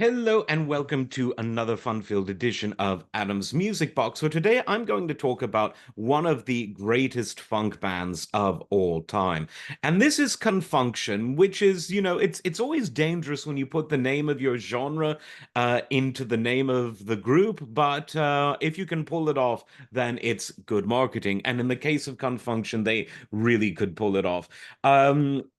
Hello and welcome to another fun-filled edition of Adam's Music Box. So today I'm going to talk about one of the greatest funk bands of all time. And this is Confunction, which is, it's always dangerous when you put the name of your genre into the name of the group, but if you can pull it off, then it's good marketing. And in the case of Confunction, they really could pull it off.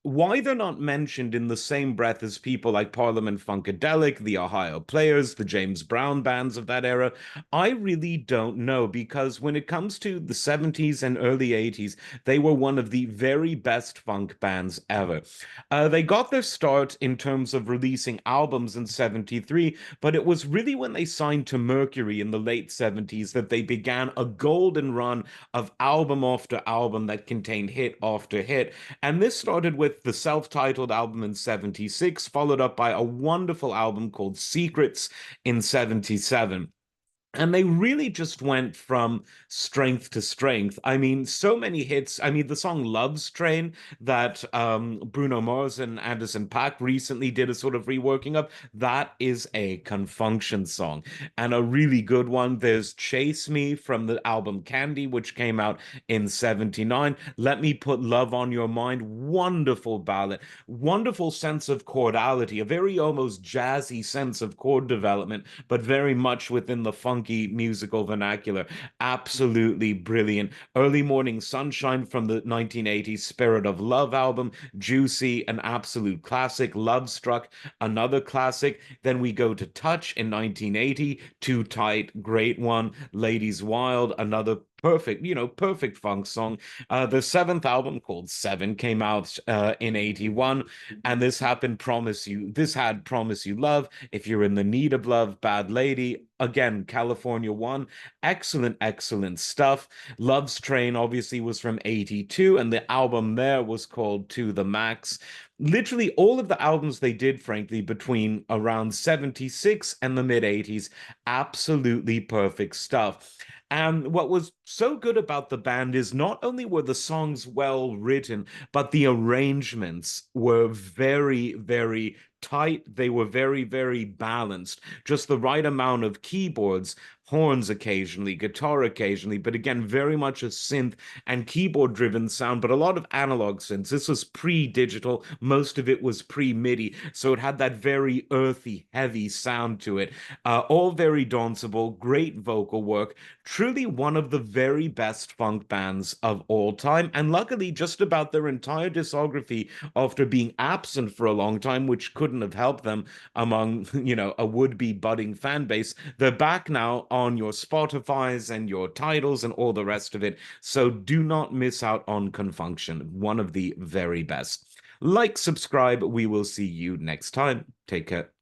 Why they're not mentioned in the same breath as people like Parliament Funkadelic, the Ohio Players, the James Brown bands of that era, I really don't know because when it comes to the 70s and early 80s, they were one of the very best funk bands ever. They got their start in terms of releasing albums in 73, but it was really when they signed to Mercury in the late 70s that they began a golden run of album after album that contained hit after hit. And this started with the self-titled album in 76, followed up by a wonderful album called Secrets in 77. And they really just went from strength to strength. I mean, so many hits. I mean, the song Love's Train that Bruno Mars and Anderson .Paak recently did a sort of reworking of, that is a Confunction song. And a really good one. There's Chase Me from the album Candy, which came out in 79. Let Me Put Love on Your Mind. Wonderful ballad. Wonderful sense of chordality, a very almost jazzy sense of chord development, but very much within the funky musical vernacular. Absolutely brilliant. Early Morning Sunshine from the 1980s Spirit of Love album. Juicy, an absolute classic. Love Struck, another classic. Then we go to Touch in 1980. Too Tight, great one. Ladies Wild, another perfect funk song. The seventh album called Seven came out in 81, and this had Promise You Love, If You're in the Need of Love, Bad Lady, again, California One, excellent stuff. Love's Train obviously was from 82, and the album there was called To the Max. Literally all of the albums they did, frankly, between around 76 and the mid 80s, absolutely perfect stuff. And what was so good about the band is not only were the songs well written, but the arrangements were very tight. They were very balanced. Just the right amount of keyboards, horns occasionally, guitar occasionally, but again, very much a synth and keyboard driven sound, but a lot of analog synths. This was pre-digital. Most of it was pre-MIDI. So it had that very earthy, heavy sound to it. All very danceable, great vocal work. Truly one of the very best funk bands of all time. And luckily, just about their entire discography, after being absent for a long time, which couldn't have helped them among, a would-be budding fan base, they're back now on your Spotify's and your titles and all the rest of it. So do not miss out on Confunction, one of the very best. Like, subscribe. We will see you next time. Take care.